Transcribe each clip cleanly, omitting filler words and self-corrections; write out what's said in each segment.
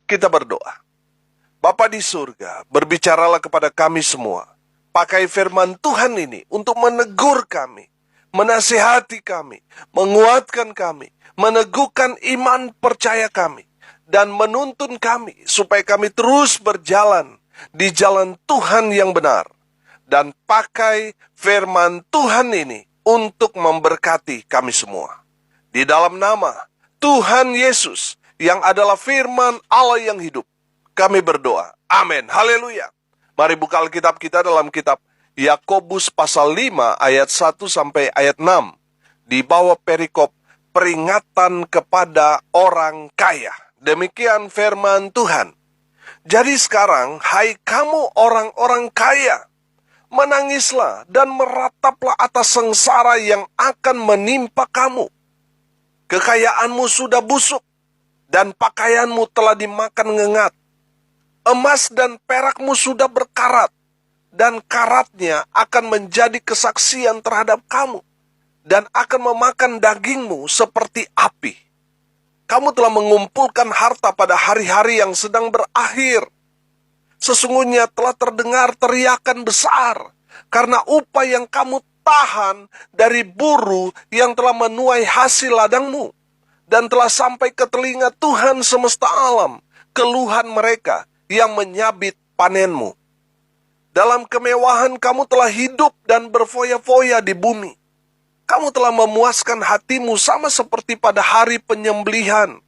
Kita berdoa. Bapa di surga, berbicaralah kepada kami semua. Pakai firman Tuhan ini untuk menegur kami, menasihati kami, menguatkan kami, meneguhkan iman percaya kami, dan menuntun kami supaya kami terus berjalan di jalan Tuhan yang benar. Dan pakai firman Tuhan ini untuk memberkati kami semua. Di dalam nama Tuhan Yesus yang adalah firman Allah yang hidup, kami berdoa. Amin. Haleluya. Mari buka Alkitab kita dalam kitab Yakobus pasal 5 ayat 1 sampai ayat 6. Di bawah perikop peringatan kepada orang kaya. Demikian firman Tuhan. Jadi sekarang, hai kamu orang-orang kaya, menangislah dan merataplah atas sengsara yang akan menimpa kamu. Kekayaanmu sudah busuk, dan pakaianmu telah dimakan ngengat. Emas dan perakmu sudah berkarat, dan karatnya akan menjadi kesaksian terhadap kamu, dan akan memakan dagingmu seperti api. Kamu telah mengumpulkan harta pada hari-hari yang sedang berakhir. Sesungguhnya telah terdengar teriakan besar, karena upah yang kamu tahan dari buruh yang telah menuai hasil ladangmu, dan telah sampai ke telinga Tuhan semesta alam, keluhan mereka yang menyabit panenmu. Dalam kemewahan kamu telah hidup dan berfoya-foya di bumi. Kamu telah memuaskan hatimu sama seperti pada hari penyembelihan.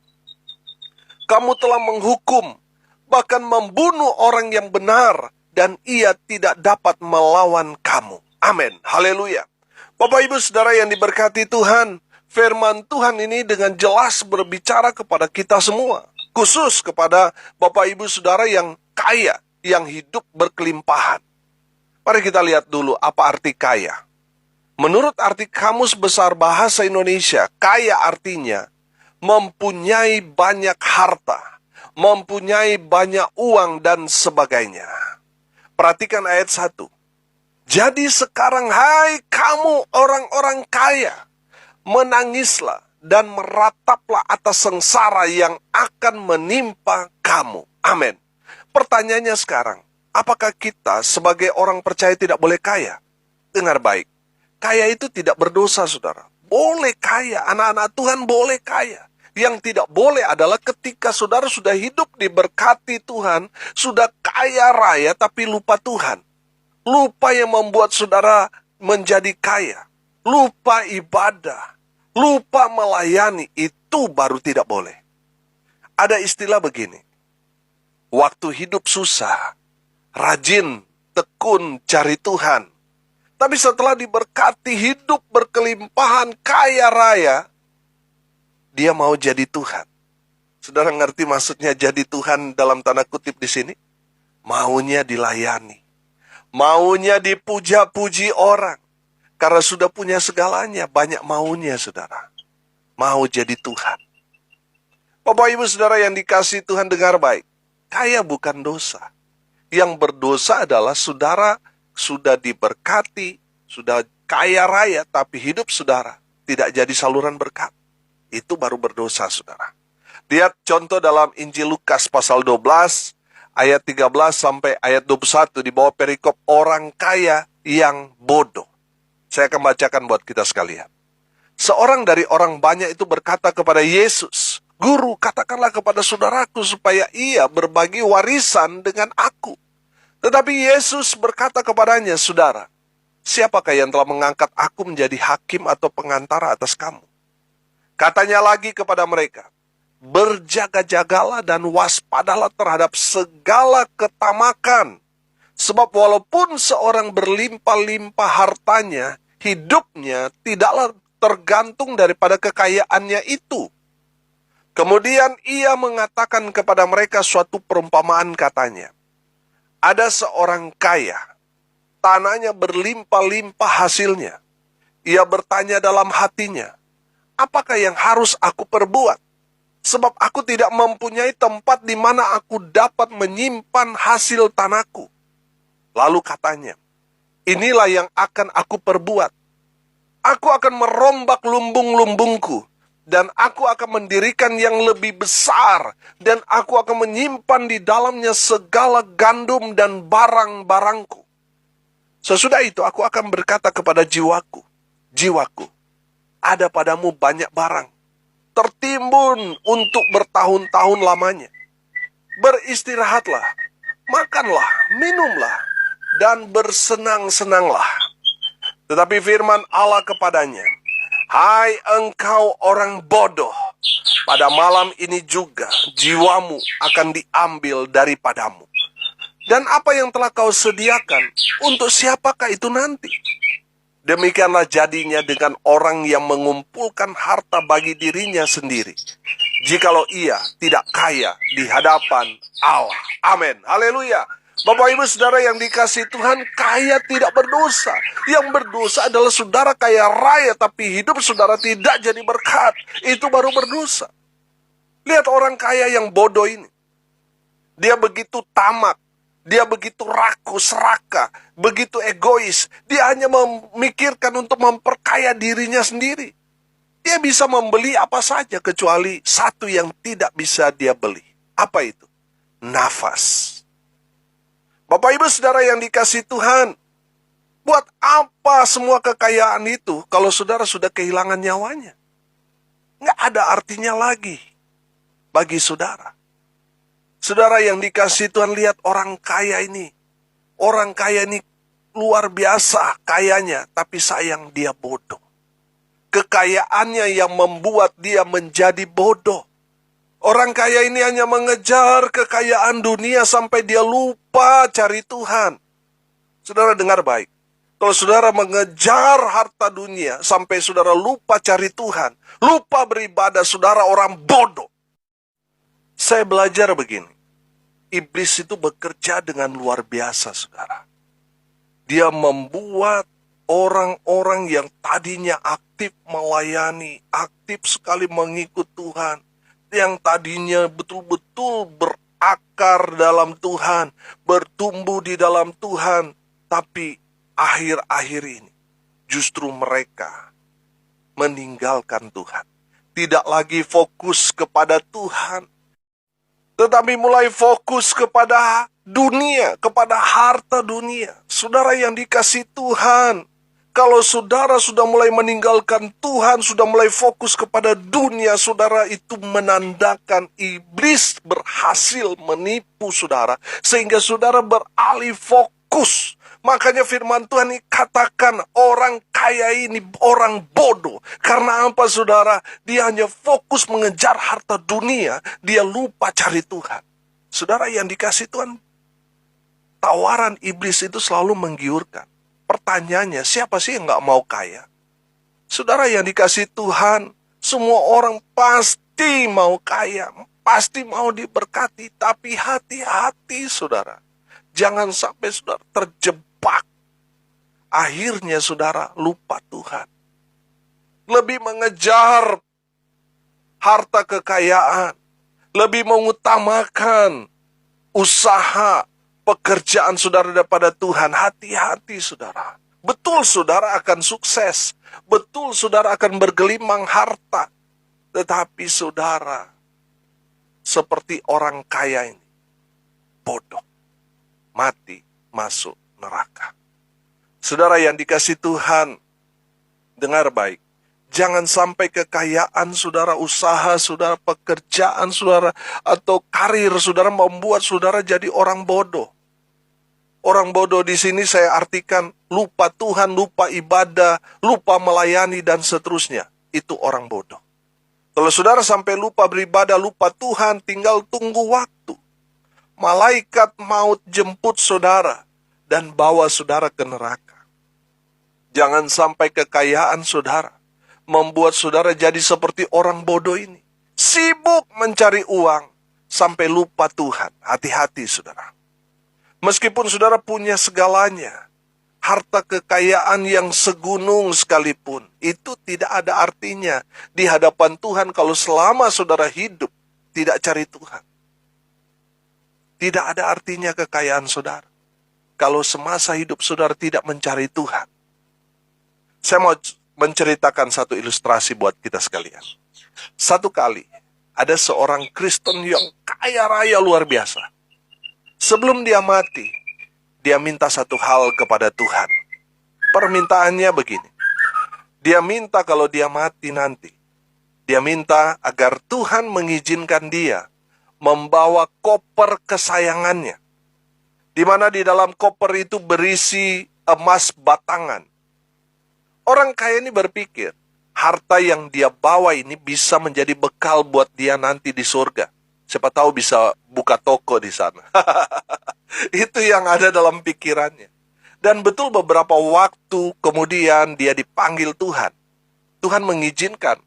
Kamu telah menghukum, bahkan membunuh orang yang benar, dan ia tidak dapat melawan kamu. Amin. Haleluya. Bapak Ibu Saudara yang diberkati Tuhan, firman Tuhan ini dengan jelas berbicara kepada kita semua. Khusus kepada Bapak Ibu Saudara yang kaya, yang hidup berkelimpahan. Mari kita lihat dulu apa arti kaya. Menurut arti Kamus Besar Bahasa Indonesia, kaya artinya mempunyai banyak harta, mempunyai banyak uang dan sebagainya. Perhatikan ayat 1. Jadi sekarang hai kamu orang-orang kaya, menangislah dan merataplah atas sengsara yang akan menimpa kamu. Amin. Pertanyaannya sekarang, apakah kita sebagai orang percaya tidak boleh kaya? Dengar baik, kaya itu tidak berdosa, saudara. Boleh kaya, anak-anak Tuhan boleh kaya. Yang tidak boleh adalah ketika saudara sudah hidup diberkati Tuhan, sudah kaya raya tapi lupa Tuhan. Lupa yang membuat saudara menjadi kaya. Lupa ibadah. Lupa melayani, itu baru tidak boleh. Ada istilah begini. Waktu hidup susah, rajin, tekun cari Tuhan. Tapi setelah diberkati hidup berkelimpahan kaya raya, dia mau jadi Tuhan. Saudara ngerti maksudnya jadi Tuhan dalam tanda kutip di sini? Maunya dilayani. Maunya dipuja-puji orang. Karena sudah punya segalanya, banyak maunya, saudara. Mau jadi Tuhan. Bapak Ibu Saudara yang dikasihi Tuhan, dengar baik. Kaya bukan dosa. Yang berdosa adalah saudara sudah diberkati, sudah kaya raya, tapi hidup saudara tidak jadi saluran berkat. Itu baru berdosa, saudara. Lihat contoh dalam Injil Lukas pasal 12, ayat 13 sampai ayat 21 di bawah perikop orang kaya yang bodoh. Saya akan bacakan buat kita sekalian. Seorang dari orang banyak itu berkata kepada Yesus, Guru, katakanlah kepada saudaraku supaya ia berbagi warisan dengan aku. Tetapi Yesus berkata kepadanya, Saudara, siapakah yang telah mengangkat aku menjadi hakim atau pengantara atas kamu? Katanya lagi kepada mereka, berjaga-jagalah dan waspadalah terhadap segala ketamakan. Sebab walaupun seorang berlimpah-limpah hartanya, hidupnya tidaklah tergantung daripada kekayaannya itu. Kemudian ia mengatakan kepada mereka suatu perumpamaan, katanya, ada seorang kaya, tanahnya berlimpah-limpah hasilnya. Ia bertanya dalam hatinya, apakah yang harus aku perbuat? Sebab aku tidak mempunyai tempat di mana aku dapat menyimpan hasil tanahku. Lalu katanya, inilah yang akan aku perbuat. Aku akan merombak lumbung-lumbungku Dan aku akan mendirikan yang lebih besar, dan aku akan menyimpan di dalamnya segala gandum dan barang-barangku. Sesudah itu aku akan berkata kepada jiwaku, jiwaku, ada padamu banyak barang, tertimbun untuk bertahun-tahun lamanya. Beristirahatlah, makanlah, minumlah, dan bersenang-senanglah. Tetapi firman Allah kepadanya, hai engkau orang bodoh, pada malam ini juga jiwamu akan diambil daripadamu. Dan apa yang telah kau sediakan, untuk siapakah itu nanti? Demikianlah jadinya dengan orang yang mengumpulkan harta bagi dirinya sendiri, jikalau ia tidak kaya di hadapan Allah. Amin. Haleluya. Bapak Ibu Saudara yang dikasihi Tuhan, kaya tidak berdosa. Yang berdosa adalah saudara kaya raya, tapi hidup saudara tidak jadi berkat. Itu baru berdosa. Lihat orang kaya yang bodoh ini. Dia begitu tamak. Dia begitu rakus, serakah, begitu egois. Dia hanya memikirkan untuk memperkaya dirinya sendiri. Dia bisa membeli apa saja kecuali satu yang tidak bisa dia beli. Apa itu? Nafas. Bapak Ibu Saudara yang dikasihi Tuhan, buat apa semua kekayaan itu kalau saudara sudah kehilangan nyawanya? Nggak ada artinya lagi bagi saudara. Saudara yang dikasihi Tuhan, lihat orang kaya ini. Orang kaya ini luar biasa kayanya, tapi sayang dia bodoh. Kekayaannya yang membuat dia menjadi bodoh. Orang kaya ini hanya mengejar kekayaan dunia sampai dia lupa cari Tuhan. Saudara dengar baik. Kalau saudara mengejar harta dunia sampai saudara lupa cari Tuhan, lupa beribadah, saudara orang bodoh. Saya belajar begini. Iblis itu bekerja dengan luar biasa, saudara. Dia membuat orang-orang yang tadinya aktif melayani, aktif sekali mengikut Tuhan, yang tadinya betul-betul berakar dalam Tuhan, bertumbuh di dalam Tuhan, tapi akhir-akhir ini justru mereka meninggalkan Tuhan. Tidak lagi fokus kepada Tuhan, tetapi mulai fokus kepada dunia, kepada harta dunia. Saudara yang dikasihi Tuhan, kalau saudara sudah mulai meninggalkan Tuhan, sudah mulai fokus kepada dunia, saudara, itu menandakan iblis berhasil menipu saudara, sehingga saudara beralih fokus. Makanya firman Tuhan ini katakan orang kaya ini orang bodoh. Karena apa saudara? Dia hanya fokus mengejar harta dunia, dia lupa cari Tuhan. Saudara yang dikasihi Tuhan, tawaran iblis itu selalu menggiurkan. Pertanyaannya, siapa sih yang gak mau kaya? Saudara yang dikasihi Tuhan, semua orang pasti mau kaya, pasti mau diberkati, tapi hati-hati saudara. Jangan sampai saudara terjebak. Akhirnya saudara lupa Tuhan. Lebih mengejar harta kekayaan, lebih mengutamakan usaha, pekerjaan saudara daripada Tuhan. Hati-hati saudara. Betul saudara akan sukses. Betul saudara akan bergelimang harta. Tetapi saudara, seperti orang kaya ini, bodoh. Mati masuk neraka. Saudara yang dikasihi Tuhan, dengar baik. Jangan sampai kekayaan saudara, usaha saudara, pekerjaan saudara, atau karir saudara membuat saudara jadi orang bodoh. Orang bodoh di sini saya artikan lupa Tuhan, lupa ibadah, lupa melayani, dan seterusnya. Itu orang bodoh. Kalau saudara sampai lupa beribadah, lupa Tuhan, tinggal tunggu waktu. Malaikat maut jemput saudara dan bawa saudara ke neraka. Jangan sampai kekayaan saudara membuat saudara jadi seperti orang bodoh ini. Sibuk mencari uang sampai lupa Tuhan. Hati-hati saudara. Meskipun saudara punya segalanya, harta kekayaan yang segunung sekalipun, itu tidak ada artinya di hadapan Tuhan kalau selama saudara hidup tidak cari Tuhan. Tidak ada artinya kekayaan saudara kalau semasa hidup saudara tidak mencari Tuhan. Saya mau menceritakan satu ilustrasi buat kita sekalian. Satu kali, ada seorang Kristen yang kaya raya luar biasa. Sebelum dia mati, dia minta satu hal kepada Tuhan. Permintaannya begini. Dia minta kalau dia mati nanti, dia minta agar Tuhan mengizinkan dia membawa koper kesayangannya, di mana di dalam koper itu berisi emas batangan. Orang kaya ini berpikir, harta yang dia bawa ini bisa menjadi bekal buat dia nanti di surga. Siapa tahu bisa buka toko di sana. Itu yang ada dalam pikirannya. Dan betul beberapa waktu kemudian dia dipanggil Tuhan. Tuhan mengizinkan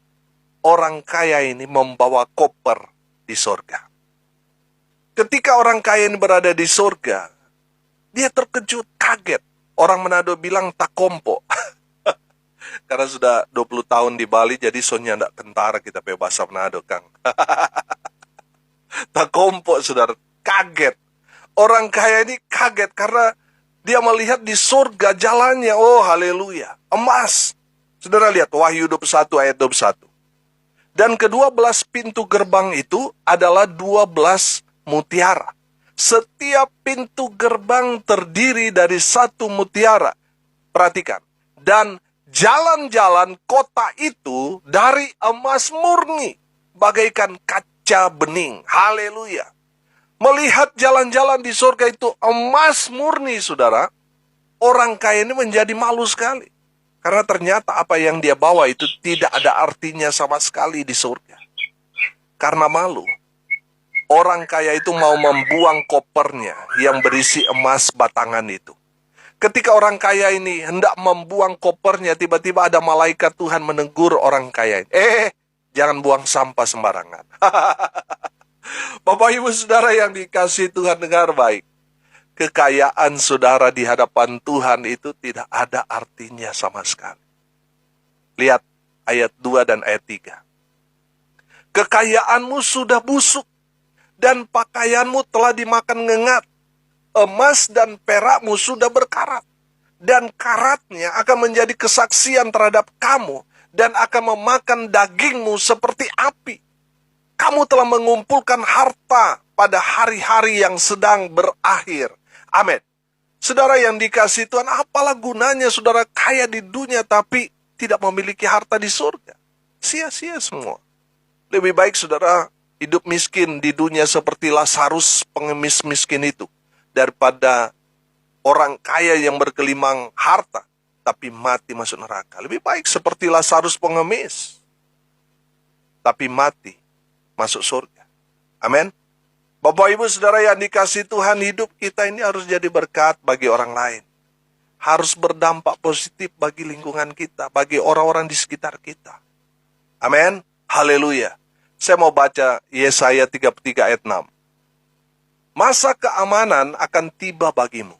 orang kaya ini membawa koper di surga. Ketika orang kaya ini berada di surga, dia terkejut, kaget. Orang Manado bilang takompo. Karena sudah 20 tahun di Bali, jadi soalnya ndak kentara kita pakai bahasa Manado, Kang. Takompo, saudara, kaget. Orang kaya ini kaget karena dia melihat di surga jalannya, oh haleluya, emas. Saudara lihat Wahyu 21 ayat 21. Dan ke-12 pintu gerbang itu adalah 12 mutiara. Setiap pintu gerbang terdiri dari satu mutiara. Perhatikan. Dan jalan-jalan kota itu dari emas murni, bagaikan kaca bening. Haleluya. Melihat jalan-jalan di surga itu emas murni, saudara, orang kaya ini menjadi malu sekali. Karena ternyata apa yang dia bawa itu tidak ada artinya sama sekali di surga. Karena malu, orang kaya itu mau membuang kopernya yang berisi emas batangan itu. Ketika orang kaya ini hendak membuang kopernya, tiba-tiba ada malaikat Tuhan menegur orang kaya ini. Jangan buang sampah sembarangan. Bapak Ibu Saudara yang dikasihi Tuhan, dengar baik. Kekayaan saudara di hadapan Tuhan itu tidak ada artinya sama sekali. Lihat ayat 2 dan ayat 3. Kekayaanmu sudah busuk dan pakaianmu telah dimakan ngengat. Emas dan perakmu sudah berkarat, dan karatnya akan menjadi kesaksian terhadap kamu dan akan memakan dagingmu seperti api. Kamu telah mengumpulkan harta pada hari-hari yang sedang berakhir. Amin. Saudara yang dikasihi Tuhan, apalah gunanya saudara kaya di dunia tapi tidak memiliki harta di surga? Sia-sia semua. Lebih baik saudara hidup miskin di dunia seperti Lazarus pengemis miskin itu, daripada orang kaya yang berkelimang harta tapi mati masuk neraka. Lebih baik seperti Lazarus pengemis tapi mati masuk surga. Amin. Bapak Ibu Saudara yang dikasihi Tuhan, hidup kita ini harus jadi berkat bagi orang lain. Harus berdampak positif bagi lingkungan kita, bagi orang-orang di sekitar kita. Amin. Haleluya. Saya mau baca Yesaya 33 ayat 6. Masa keamanan akan tiba bagimu.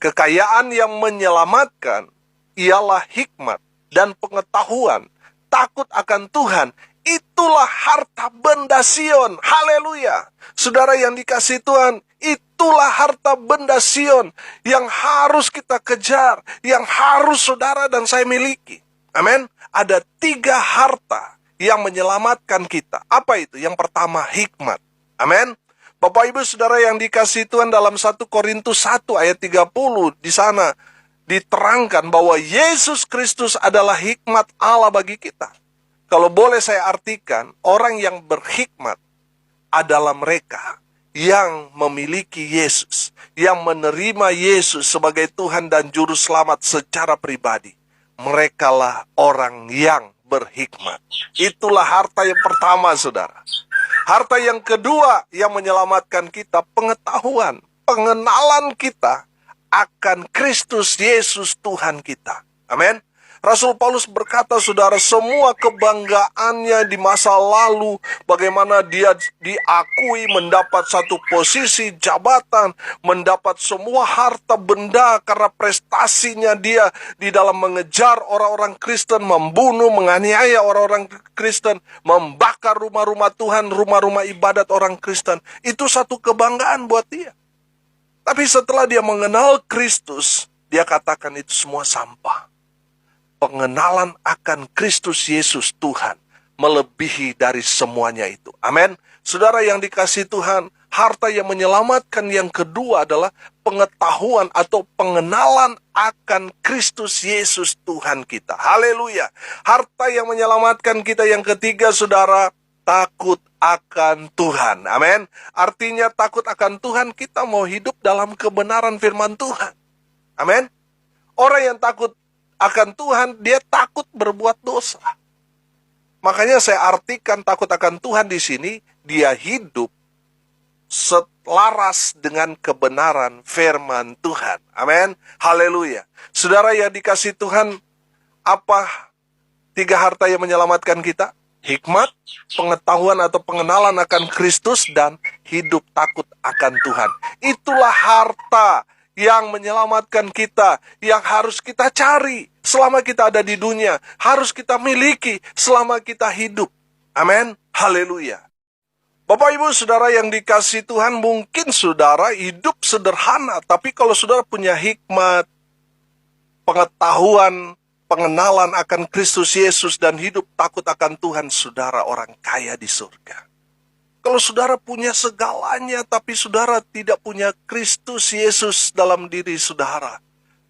Kekayaan yang menyelamatkan ialah hikmat dan pengetahuan. Takut akan Tuhan, itulah harta benda Sion. Haleluya. Saudara yang dikasihi Tuhan, itulah harta benda Sion yang harus kita kejar, yang harus saudara dan saya miliki. Amin. Ada 3 harta yang menyelamatkan kita. Apa itu? Yang pertama, hikmat. Amin. Bapak Ibu Saudara yang dikasihi Tuhan, dalam 1 Korintus 1 ayat 30 di sana diterangkan bahwa Yesus Kristus adalah hikmat Allah bagi kita. Kalau boleh saya artikan, orang yang berhikmat adalah mereka yang memiliki Yesus, yang menerima Yesus sebagai Tuhan dan Juru Selamat secara pribadi. Merekalah orang yang berhikmat. Itulah harta yang pertama, saudara. Harta yang kedua yang menyelamatkan kita, pengetahuan, pengenalan kita akan Kristus Yesus Tuhan kita. Amin. Rasul Paulus berkata, saudara, semua kebanggaannya di masa lalu, bagaimana dia diakui mendapat satu posisi jabatan, mendapat semua harta benda karena prestasinya dia di dalam mengejar orang-orang Kristen, membunuh, menganiaya orang-orang Kristen, membakar rumah-rumah Tuhan, rumah-rumah ibadat orang Kristen. Itu satu kebanggaan buat dia. Tapi setelah dia mengenal Kristus, dia katakan itu semua sampah. Pengenalan akan Kristus Yesus Tuhan melebihi dari semuanya itu. Amin. Saudara yang dikasihi Tuhan, harta yang menyelamatkan yang kedua adalah pengetahuan atau pengenalan akan Kristus Yesus Tuhan kita. Haleluya. Harta yang menyelamatkan kita yang ketiga, saudara, takut akan Tuhan. Amin. Artinya takut akan Tuhan, kita mau hidup dalam kebenaran firman Tuhan. Amin. Orang yang takut akan Tuhan, dia takut berbuat dosa. Makanya saya artikan takut akan Tuhan di sini, dia hidup selaras dengan kebenaran firman Tuhan. Amin. Haleluya. Saudara yang dikasihi Tuhan, apa 3 harta yang menyelamatkan kita? Hikmat, pengetahuan atau pengenalan akan Kristus, dan hidup takut akan Tuhan. Itulah harta yang menyelamatkan kita, yang harus kita cari selama kita ada di dunia, harus kita miliki selama kita hidup. Amin. Haleluya. Bapak Ibu Saudara yang dikasihi Tuhan, mungkin saudara hidup sederhana, tapi kalau saudara punya hikmat, pengetahuan, pengenalan akan Kristus Yesus, dan hidup takut akan Tuhan, saudara orang kaya di surga. Kalau saudara punya segalanya, tapi saudara tidak punya Kristus Yesus dalam diri saudara,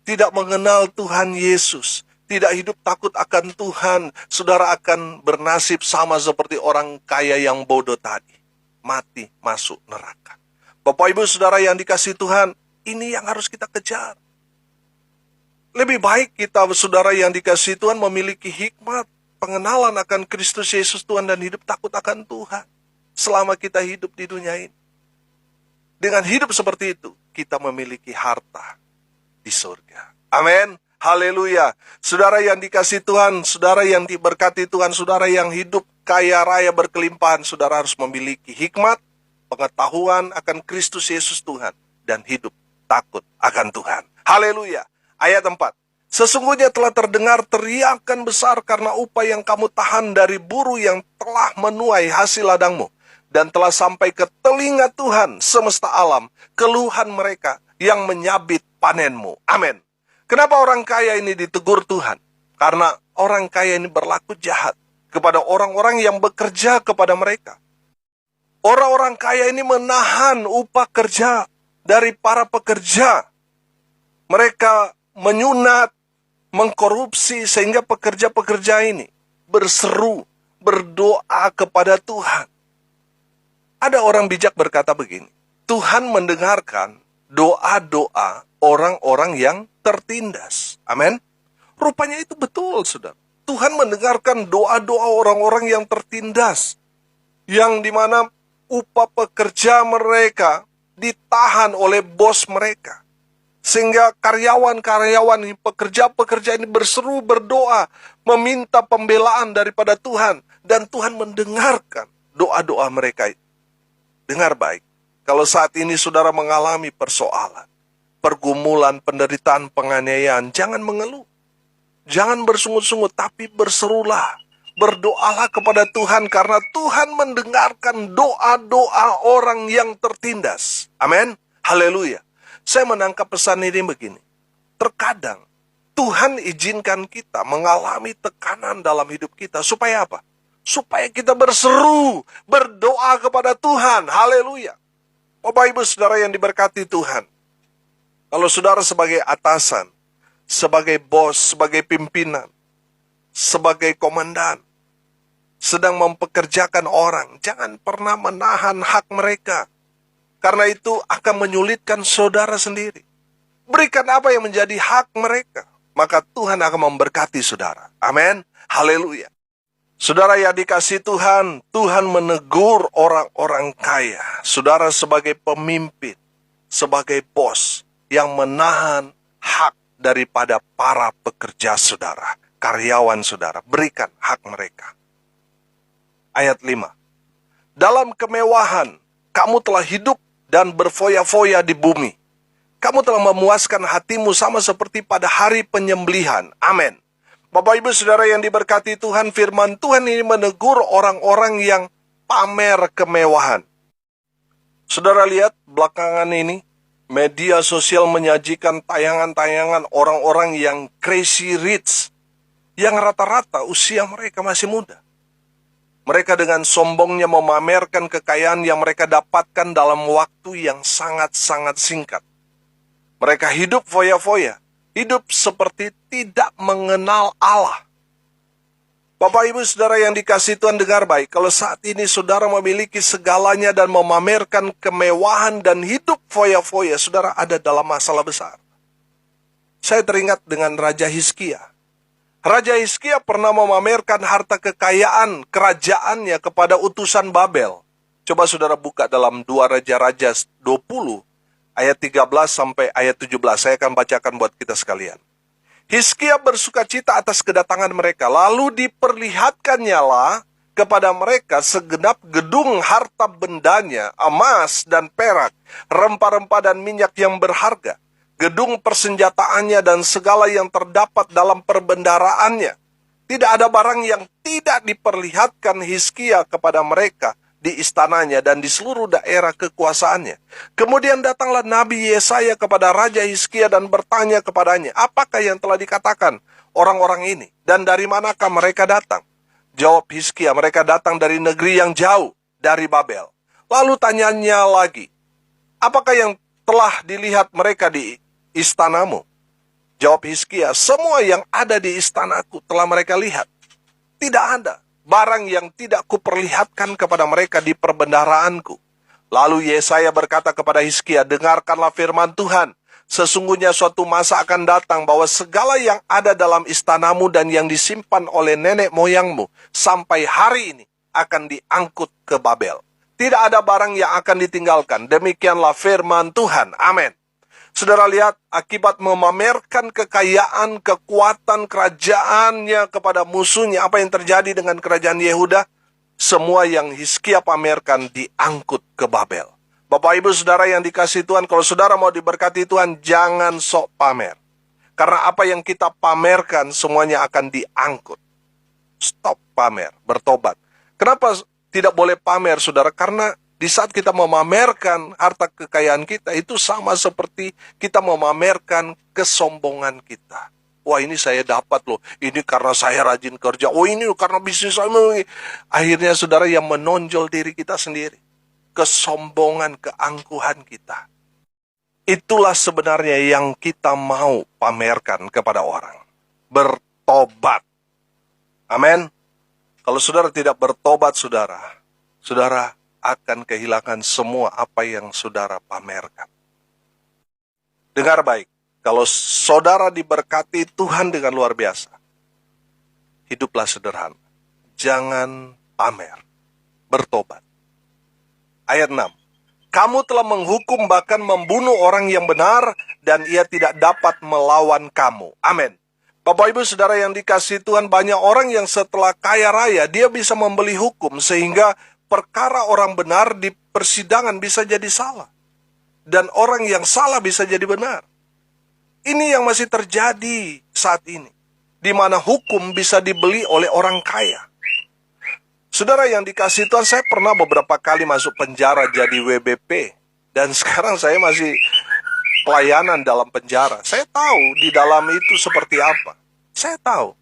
tidak mengenal Tuhan Yesus, tidak hidup takut akan Tuhan, saudara akan bernasib sama seperti orang kaya yang bodoh tadi. Mati masuk neraka. Bapak Ibu Saudara yang dikasihi Tuhan, ini yang harus kita kejar. Lebih baik kita, saudara yang dikasihi Tuhan, memiliki hikmat, pengenalan akan Kristus Yesus Tuhan, dan hidup takut akan Tuhan selama kita hidup di dunia ini. Dengan hidup seperti itu, kita memiliki harta di surga. Amin. Haleluya. Saudara yang dikasihi Tuhan, saudara yang diberkati Tuhan, saudara yang hidup kaya raya berkelimpahan, saudara harus memiliki hikmat, pengetahuan akan Kristus Yesus Tuhan, dan hidup takut akan Tuhan. Haleluya. Ayat 4. Sesungguhnya telah terdengar teriakan besar karena upah yang kamu tahan dari buruh yang telah menuai hasil ladangmu, dan telah sampai ke telinga Tuhan semesta alam keluhan mereka yang menyabit panenmu. Amin. Kenapa orang kaya ini ditegur Tuhan? Karena orang kaya ini berlaku jahat kepada orang-orang yang bekerja kepada mereka. Orang-orang kaya ini menahan upah kerja dari para pekerja. Mereka menyunat, mengkorupsi, sehingga pekerja-pekerja ini berseru, berdoa kepada Tuhan. Ada orang bijak berkata begini, Tuhan mendengarkan doa-doa orang-orang yang tertindas. Amin. Rupanya itu betul, saudara. Tuhan mendengarkan doa-doa orang-orang yang tertindas, yang dimana upah pekerja mereka ditahan oleh bos mereka, sehingga karyawan-karyawan ini, pekerja-pekerja ini berseru, berdoa, meminta pembelaan daripada Tuhan, dan Tuhan mendengarkan doa-doa mereka. Dengar baik, kalau saat ini saudara mengalami persoalan, pergumulan, penderitaan, penganiayaan, jangan mengeluh. Jangan bersungut-sungut, tapi berserulah. Berdoalah kepada Tuhan, karena Tuhan mendengarkan doa-doa orang yang tertindas. Amin. Haleluya. Saya menangkap pesan ini begini. Terkadang Tuhan izinkan kita mengalami tekanan dalam hidup kita. Supaya apa? Supaya kita berseru, berdoa kepada Tuhan. Haleluya. Bapak Ibu Saudara yang diberkati Tuhan, kalau saudara sebagai atasan, sebagai bos, sebagai pimpinan, sebagai komandan, sedang mempekerjakan orang, jangan pernah menahan hak mereka. Karena itu akan menyulitkan saudara sendiri. Berikan apa yang menjadi hak mereka, maka Tuhan akan memberkati saudara. Amin. Haleluya. Saudara yang dikasihi Tuhan, Tuhan menegur orang-orang kaya. Saudara sebagai pemimpin, sebagai bos, yang menahan hak daripada para pekerja saudara, karyawan saudara. Berikan hak mereka. Ayat 5. Dalam kemewahan, kamu telah hidup dan berfoya-foya di bumi. Kamu telah memuaskan hatimu sama seperti pada hari penyembelihan. Amin. Bapak Ibu Saudara yang diberkati Tuhan, firman Tuhan ini menegur orang-orang yang pamer kemewahan. Saudara lihat belakangan ini, media sosial menyajikan tayangan-tayangan orang-orang yang crazy rich, yang rata-rata usia mereka masih muda. Mereka dengan sombongnya memamerkan kekayaan yang mereka dapatkan dalam waktu yang sangat-sangat singkat. Mereka hidup foya-foya, hidup seperti tidak mengenal Allah. Bapak Ibu Saudara yang dikasihi Tuhan, dengar baik, kalau saat ini saudara memiliki segalanya dan memamerkan kemewahan dan hidup foya-foya, saudara ada dalam masalah besar. Saya teringat dengan Raja Hizkia. Raja Hizkia pernah memamerkan harta kekayaan kerajaannya kepada utusan Babel. Coba saudara buka dalam 2 Raja-Raja 20, ayat 13 sampai ayat 17. Saya akan bacakan buat kita sekalian. Hizkia bersuka cita atas kedatangan mereka, lalu diperlihatkannya lah kepada mereka segenap gedung harta bendanya, emas dan perak, rempah-rempah dan minyak yang berharga, gedung persenjataannya dan segala yang terdapat dalam perbendaraannya. Tidak ada barang yang tidak diperlihatkan Hizkia kepada mereka di istananya dan di seluruh daerah kekuasaannya. Kemudian datanglah Nabi Yesaya kepada Raja Hizkia dan bertanya kepadanya, apakah yang telah dikatakan orang-orang ini dan dari manakah mereka datang? Jawab Hizkia, mereka datang dari negeri yang jauh, dari Babel. Lalu tanyanya lagi, apakah yang telah dilihat mereka di istanamu? Jawab Hizkia, semua yang ada di istanaku telah mereka lihat. Tidak ada barang yang tidak kuperlihatkan kepada mereka di perbendaraanku. Lalu Yesaya berkata kepada Hizkia, dengarkanlah firman Tuhan. Sesungguhnya suatu masa akan datang bahwa segala yang ada dalam istanamu dan yang disimpan oleh nenek moyangmu sampai hari ini akan diangkut ke Babel. Tidak ada barang yang akan ditinggalkan. Demikianlah firman Tuhan. Amin. Saudara lihat, akibat memamerkan kekayaan, kekuatan kerajaannya kepada musuhnya, apa yang terjadi dengan kerajaan Yehuda? Semua yang Hizkia pamerkan diangkut ke Babel. Bapak Ibu Saudara yang dikasihi Tuhan, kalau saudara mau diberkati Tuhan, jangan sok pamer. Karena apa yang kita pamerkan semuanya akan diangkut. Stop pamer, bertobat. Kenapa tidak boleh pamer, saudara? Karena di saat kita memamerkan harta kekayaan kita, itu sama seperti kita memamerkan kesombongan kita. Wah, ini saya dapat loh, ini karena saya rajin kerja, oh ini karena bisnis saya. Akhirnya saudara, yang menonjol diri kita sendiri. Kesombongan, keangkuhan kita. Itulah sebenarnya yang kita mau pamerkan kepada orang. Bertobat. Amin. Kalau saudara tidak bertobat, saudara akan kehilangan semua apa yang saudara pamerkan. Dengar baik, kalau saudara diberkati Tuhan dengan luar biasa, hiduplah sederhana. Jangan pamer, bertobat. Ayat 6. Kamu telah menghukum bahkan membunuh orang yang benar dan ia tidak dapat melawan kamu. Amin. Bapak Ibu Saudara yang dikasihi Tuhan, banyak orang yang setelah kaya raya, dia bisa membeli hukum sehingga perkara orang benar di persidangan bisa jadi salah. Dan orang yang salah bisa jadi benar. Ini yang masih terjadi saat ini. Di mana hukum bisa dibeli oleh orang kaya. Saudara yang dikasihi Tuhan, saya pernah beberapa kali masuk penjara jadi WBP. Dan sekarang saya masih pelayanan dalam penjara. Saya tahu di dalam itu seperti apa. Saya tahu.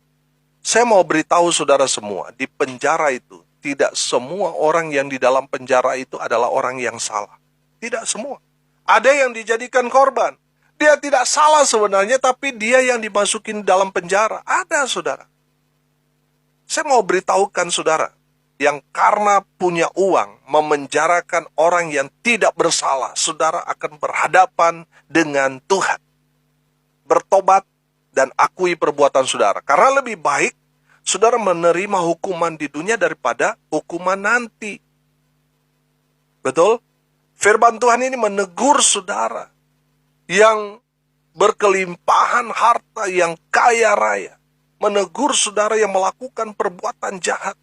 Saya mau beritahu saudara semua, di penjara itu, tidak semua orang yang di dalam penjara itu adalah orang yang salah. Tidak semua. Ada yang dijadikan korban. Dia tidak salah sebenarnya, tapi dia yang dimasukin dalam penjara. Ada, saudara. Saya mau beritahukan saudara, yang karena punya uang memenjarakan orang yang tidak bersalah, saudara akan berhadapan dengan Tuhan. Bertobat dan akui perbuatan saudara. Karena lebih baik saudara menerima hukuman di dunia daripada hukuman nanti. Betul? Firman Tuhan ini menegur saudara yang berkelimpahan harta, yang kaya raya. Menegur saudara yang melakukan perbuatan jahat.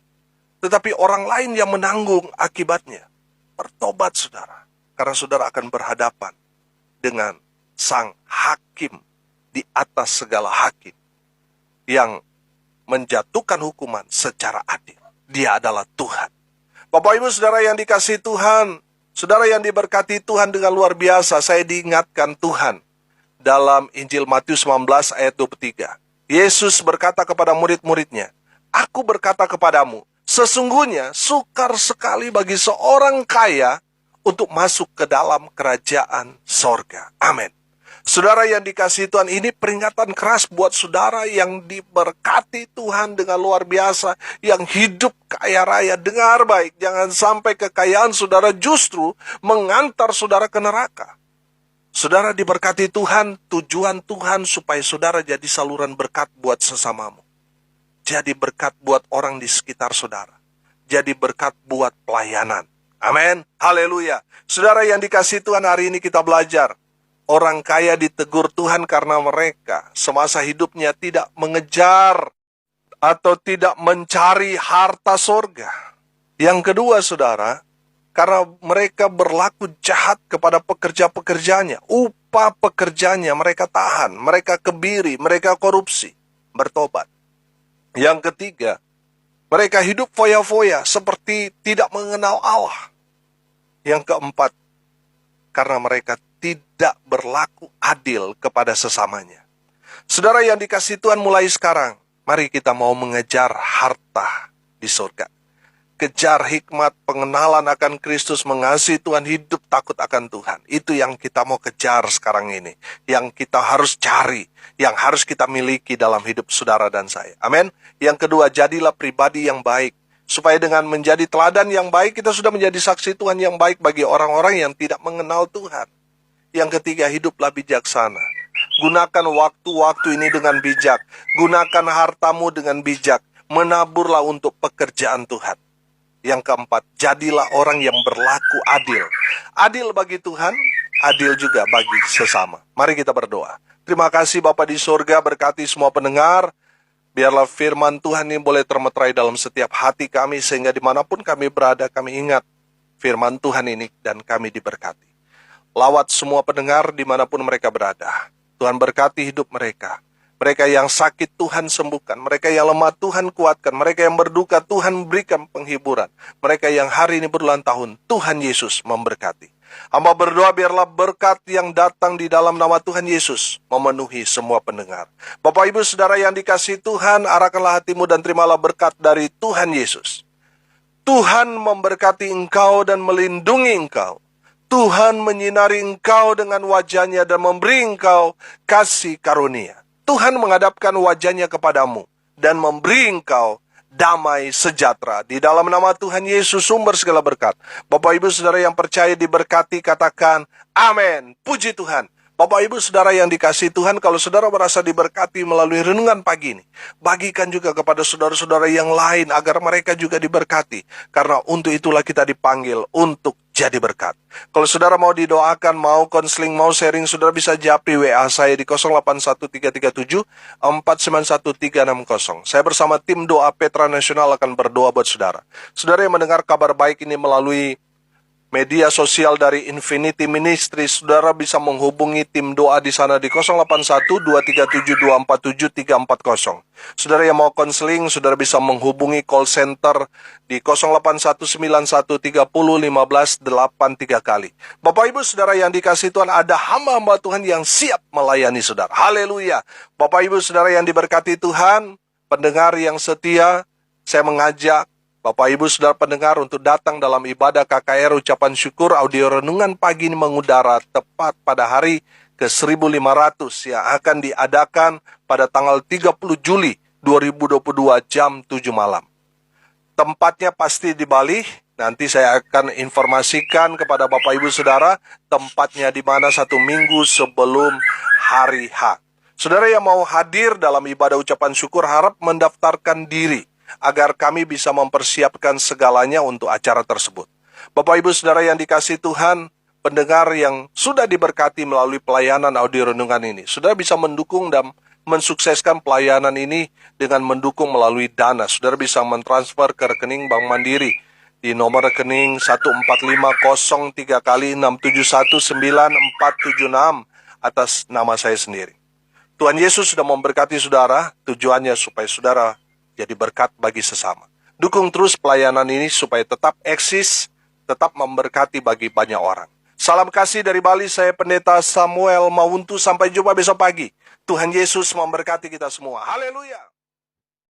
Tetapi orang lain yang menanggung akibatnya. Bertobat saudara. Karena saudara akan berhadapan dengan sang hakim di atas segala hakim. Yang menjatuhkan hukuman secara adil. Dia adalah Tuhan. Bapak Ibu Saudara yang dikasihi Tuhan, saudara yang diberkati Tuhan dengan luar biasa, saya diingatkan Tuhan dalam Injil Matius 19 ayat 23. Yesus berkata kepada murid-muridnya, Aku berkata kepadamu, Sesungguhnya sukar sekali bagi seorang kaya untuk masuk ke dalam kerajaan sorga. Amin. Saudara yang dikasihi Tuhan, ini peringatan keras buat saudara yang diberkati Tuhan dengan luar biasa, yang hidup kaya raya. Dengar baik, jangan sampai kekayaan saudara justru mengantar saudara ke neraka. Saudara diberkati Tuhan, tujuan Tuhan supaya saudara jadi saluran berkat buat sesamamu. Jadi berkat buat orang di sekitar saudara. Jadi berkat buat pelayanan. Amin. Haleluya. Saudara yang dikasihi Tuhan, hari ini kita belajar. Orang kaya ditegur Tuhan karena mereka semasa hidupnya tidak mengejar atau tidak mencari harta sorga. Yang kedua, saudara, karena mereka berlaku jahat kepada pekerja-pekerjanya. Upah pekerjanya mereka tahan, mereka kebiri, mereka korupsi. Bertobat. Yang ketiga, mereka hidup foya-foya seperti tidak mengenal Allah. Yang keempat, karena mereka tidak berlaku adil kepada sesamanya. Saudara yang dikasihi Tuhan, mulai sekarang, mari kita mau mengejar harta di surga. Kejar hikmat, pengenalan akan Kristus, mengasihi Tuhan, hidup takut akan Tuhan. Itu yang kita mau kejar sekarang ini. Yang kita harus cari, yang harus kita miliki dalam hidup saudara dan saya. Amin. Yang kedua, jadilah pribadi yang baik. Supaya dengan menjadi teladan yang baik, kita sudah menjadi saksi Tuhan yang baik bagi orang-orang yang tidak mengenal Tuhan. Yang ketiga, hiduplah bijaksana. Gunakan waktu-waktu ini dengan bijak. Gunakan hartamu dengan bijak. Menaburlah untuk pekerjaan Tuhan. Yang keempat, jadilah orang yang berlaku adil. Adil bagi Tuhan, adil juga bagi sesama. Mari kita berdoa. Terima kasih Bapa di surga, berkati semua pendengar. Biarlah firman Tuhan ini boleh termeterai dalam setiap hati kami, sehingga dimanapun kami berada, kami ingat firman Tuhan ini dan kami diberkati. Lawat semua pendengar dimanapun mereka berada. Tuhan berkati hidup mereka. Mereka yang sakit Tuhan sembuhkan. Mereka yang lemah Tuhan kuatkan. Mereka yang berduka Tuhan berikan penghiburan. Mereka yang hari ini berulang tahun, Tuhan Yesus memberkati. Hamba berdoa biarlah berkat yang datang di dalam nama Tuhan Yesus memenuhi semua pendengar. Bapak Ibu Saudara yang dikasihi Tuhan, arahkanlah hatimu dan terimalah berkat dari Tuhan Yesus. Tuhan memberkati engkau dan melindungi engkau. Tuhan menyinari engkau dengan wajahnya dan memberi engkau kasih karunia. Tuhan menghadapkan wajahnya kepadamu dan memberi engkau damai sejahtera. Di dalam nama Tuhan Yesus, sumber segala berkat. Bapak Ibu Saudara yang percaya diberkati, katakan amin. Puji Tuhan. Bapak Ibu Saudara yang dikasihi Tuhan, kalau saudara merasa diberkati melalui renungan pagi ini, bagikan juga kepada saudara-saudara yang lain agar mereka juga diberkati. Karena untuk itulah kita dipanggil untuk jadi berkat. Kalau saudara mau didoakan, mau konseling, mau sharing, saudara bisa japri WA saya di 081337 491360. Saya bersama tim doa Petra Nasional akan berdoa buat saudara. Saudara yang mendengar kabar baik ini melalui media sosial dari Infinity Ministry, saudara bisa menghubungi tim doa di sana di 081237247340. Saudara yang mau konseling, saudara bisa menghubungi call center di 081913051583 kali. Bapak Ibu Saudara yang dikasihi Tuhan, ada hamba-hamba Tuhan yang siap melayani saudara. Haleluya. Bapak Ibu Saudara yang diberkati Tuhan, pendengar yang setia, saya mengajak Bapak Ibu Saudara pendengar untuk datang dalam ibadah KKR ucapan syukur audio renungan pagi ini mengudara tepat pada hari ke-1500 yang akan diadakan pada tanggal 30 Juli 2022 jam 7 malam. Tempatnya pasti di Bali. Nanti saya akan informasikan kepada Bapak Ibu Saudara tempatnya di mana 1 minggu sebelum hari H. Saudara yang mau hadir dalam ibadah ucapan syukur harap mendaftarkan diri agar kami bisa mempersiapkan segalanya untuk acara tersebut. Bapak Ibu Saudara yang dikasihi Tuhan, pendengar yang sudah diberkati melalui pelayanan audio renungan ini, saudara bisa mendukung dan mensukseskan pelayanan ini dengan mendukung melalui dana. Saudara bisa mentransfer ke rekening Bank Mandiri di nomor rekening 14503 kali 6719476 atas nama saya sendiri. Tuhan Yesus sudah memberkati saudara, tujuannya supaya saudara jadi berkat bagi sesama. Dukung terus pelayanan ini supaya tetap eksis, tetap memberkati bagi banyak orang. Salam kasih dari Bali, saya Pendeta Samuel Mawuntu. Sampai jumpa besok pagi. Tuhan Yesus memberkati kita semua. Haleluya.